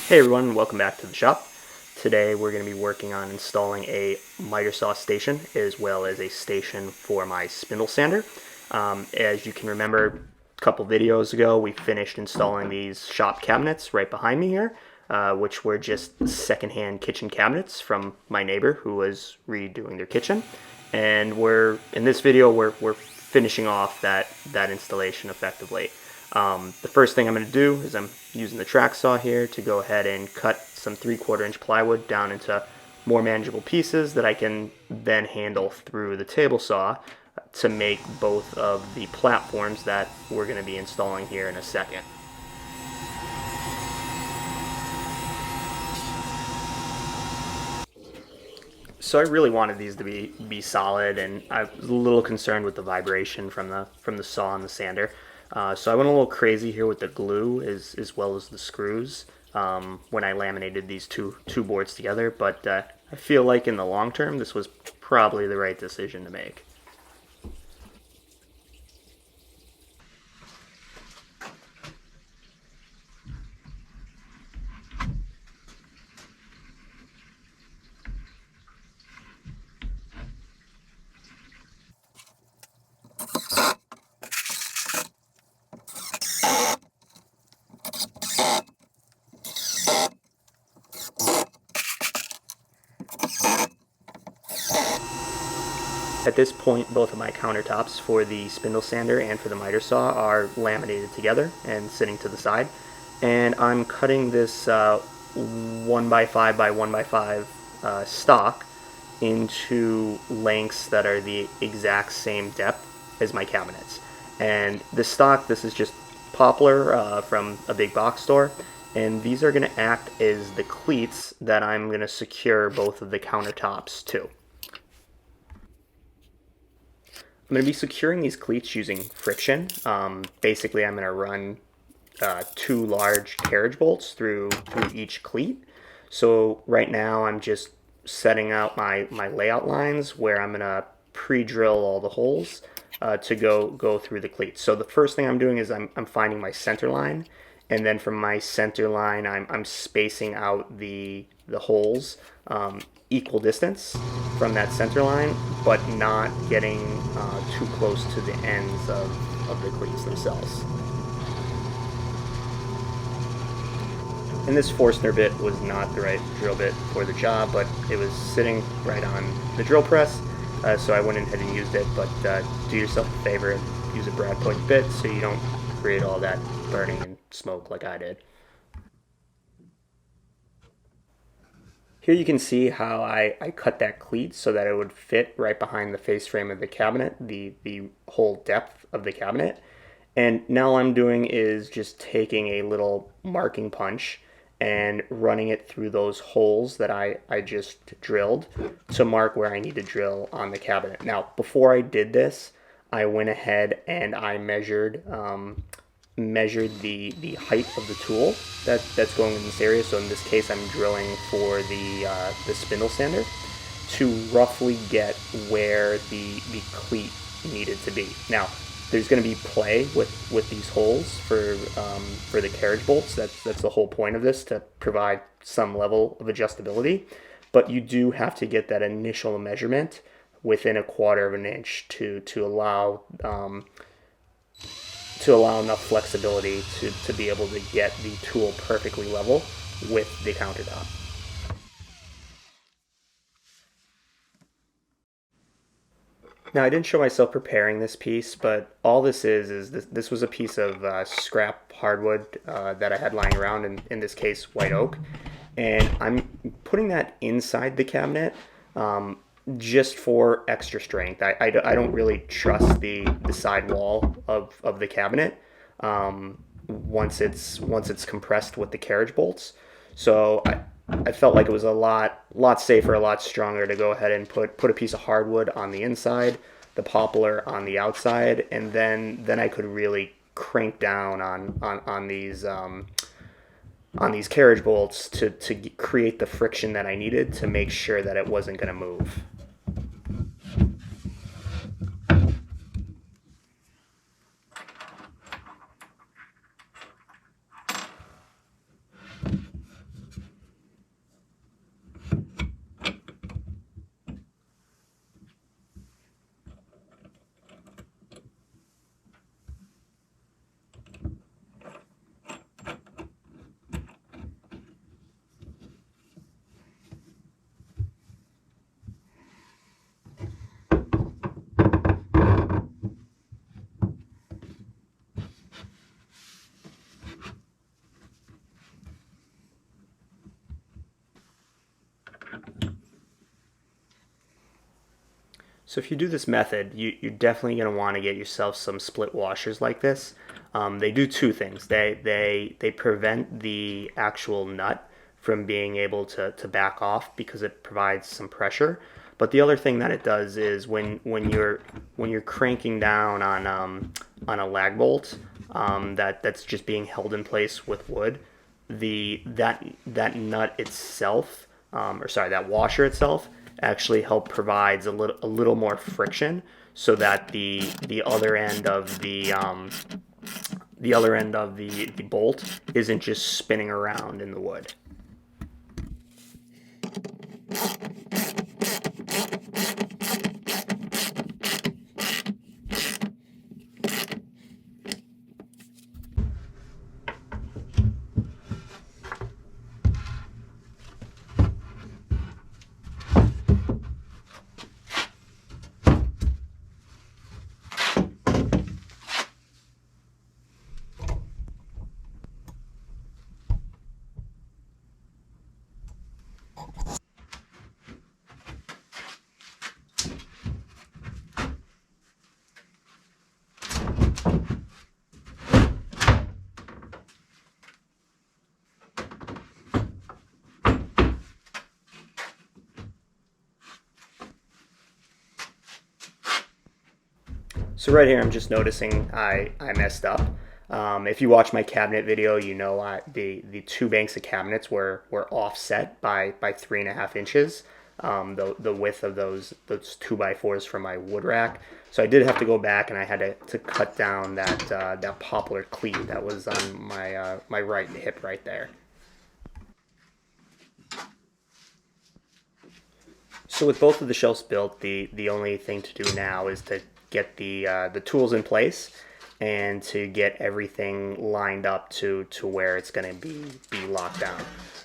Hey everyone, welcome back to the shop. Today we're going to be working on installing a miter saw station as well as a station for my spindle sander. As you can remember, a couple videos ago we finished installing these shop cabinets right behind me here, which were just secondhand kitchen cabinets from my neighbor who was redoing their kitchen. And in this video we're finishing off that installation effectively. The first thing I'm going to do is I'm using the track saw here to go ahead and cut some 3/4 inch plywood down into more manageable pieces that I can then handle through the table saw to make both of the platforms that we're going to be installing here in a second. So I really wanted these to be solid, and I was a little concerned with the vibration from the saw and the sander. So I went a little crazy here with the glue as well as the screws when I laminated these two boards together. But I feel like in the long term, this was probably the right decision to make. At this point, both of my countertops for the spindle sander and for the miter saw are laminated together and sitting to the side. And I'm cutting this 1x5 by 1x5 stock into lengths that are the exact same depth as my cabinets. And this stock, this is just poplar from a big box store. And these are going to act as the cleats that I'm going to secure both of the countertops to. I'm going to be securing these cleats using friction. Basically, I'm going to run 2 large carriage bolts through each cleat. So right now I'm just setting out my layout lines where I'm going to pre-drill all the holes to go through the cleats. So the first thing I'm doing is I'm finding my center line, and then from my center line I'm spacing out the holes equal distance from that center line, but not getting too close to the ends of the cleats themselves. And this Forstner bit was not the right drill bit for the job, but it was sitting right on the drill press, so I went ahead and used it. But do yourself a favor and use a brad point bit so you don't create all that burning and smoke like I did. Here you can see how I cut that cleat so that it would fit right behind the face frame of the cabinet, the whole depth of the cabinet. And now all I'm doing is just taking a little marking punch and running it through those holes that I just drilled to mark where I need to drill on the cabinet. Now, before I did this, I went ahead and I measured the height of the tool that's going in this area. So in this case, I'm drilling for the spindle sander to roughly get where the cleat needed to be. Now, there's going to be play with these holes for the carriage bolts. That's the whole point of this, to provide some level of adjustability. But you do have to get that initial measurement within 1/4 of an inch to allow enough flexibility to be able to get the tool perfectly level with the countertop. Now, I didn't show myself preparing this piece, but all this is this was a piece of scrap hardwood that I had lying around, in this case, white oak. And I'm putting that inside the cabinet just for extra strength. I don't really trust the side wall of the cabinet once it's compressed with the carriage bolts. So I felt like it was a lot safer, a lot stronger to go ahead and put a piece of hardwood on the inside, the poplar on the outside, and then I could really crank down on these carriage bolts to create the friction that I needed to make sure that it wasn't going to move. So if you do this method, you're definitely going to want to get yourself some split washers like this. They do two things. They prevent the actual nut from being able to back off because it provides some pressure. But the other thing that it does is when you're cranking down on a lag bolt that's just being held in place with wood, that nut itself, or sorry, that washer itself actually provides a little more friction, so that the other end of the bolt isn't just spinning around in the wood. So right here, I'm just noticing I messed up. If you watch my cabinet video, you know the two banks of cabinets were offset by 3.5 inches. The width of those 2x4s from my wood rack. So I did have to go back and I had to cut down that poplar cleat that was on my right hip right there. So with both of the shelves built, the only thing to do now is to get the tools in place and to get everything lined up to where it's going to be locked down.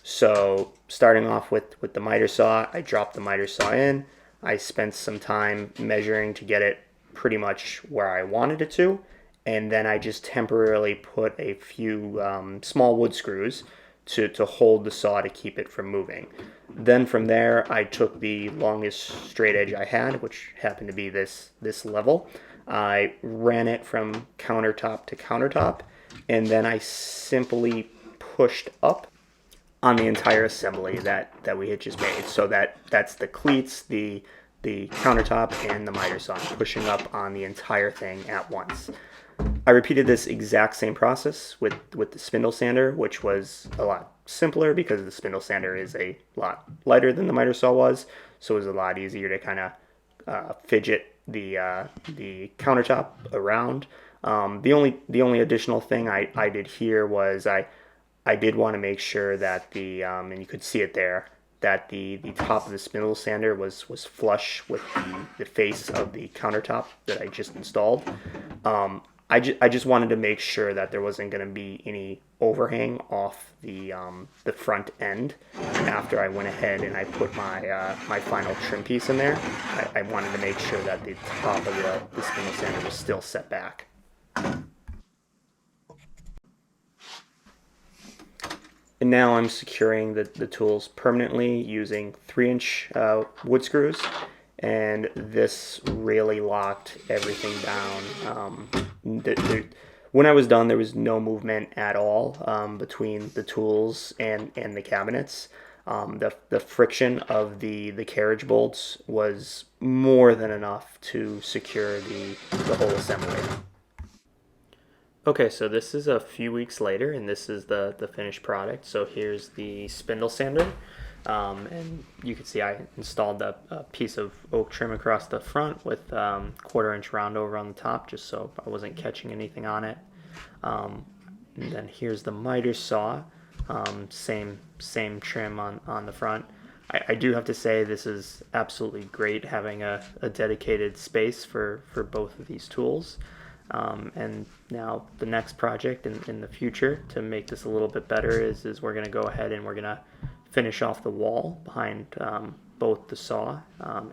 So starting off with the miter saw, I dropped the miter saw in. I spent some time measuring to get it pretty much where I wanted it to, and then I just temporarily put a few small wood screws to hold the saw to keep it from moving. Then from there, I took the longest straight edge I had, which happened to be this level. I ran it from countertop to countertop, and then I simply pushed up on the entire assembly that we had just made. So that's the cleats, the countertop, and the miter saw. I'm pushing up on the entire thing at once. I repeated this exact same process with the spindle sander, which was a lot simpler because the spindle sander is a lot lighter than the miter saw was, so it was a lot easier to kind of fidget the countertop around. The only additional thing I did here was I did want to make sure that and you could see it there, that the top of the spindle sander was flush with the face of the countertop that I just installed. I just wanted to make sure that there wasn't going to be any overhang off the front end after I went ahead and I put my final trim piece in there. I wanted to make sure that the top of the spindle sander was still set back. And now I'm securing the tools permanently using 3-inch wood screws, and this really locked everything down. When I was done, there was no movement at all between the tools and the cabinets. The friction of the carriage bolts was more than enough to secure the whole assembly. Okay, so this is a few weeks later, and this is the finished product. So here's the spindle sander, and you can see I installed a piece of oak trim across the front with 1/4-inch round over on the top, just so I wasn't catching anything on it. And then here's the miter saw, same trim on the front. I do have to say this is absolutely great having a dedicated space for both of these tools. And now the next project in the future to make this a little bit better is we're going to go ahead and we're going to finish off the wall behind both the saw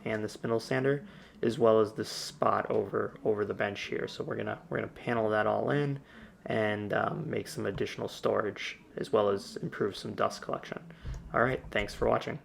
and the spindle sander, as well as the spot over the bench here. So we're gonna panel that all in and make some additional storage, as well as improve some dust collection. All right, thanks for watching.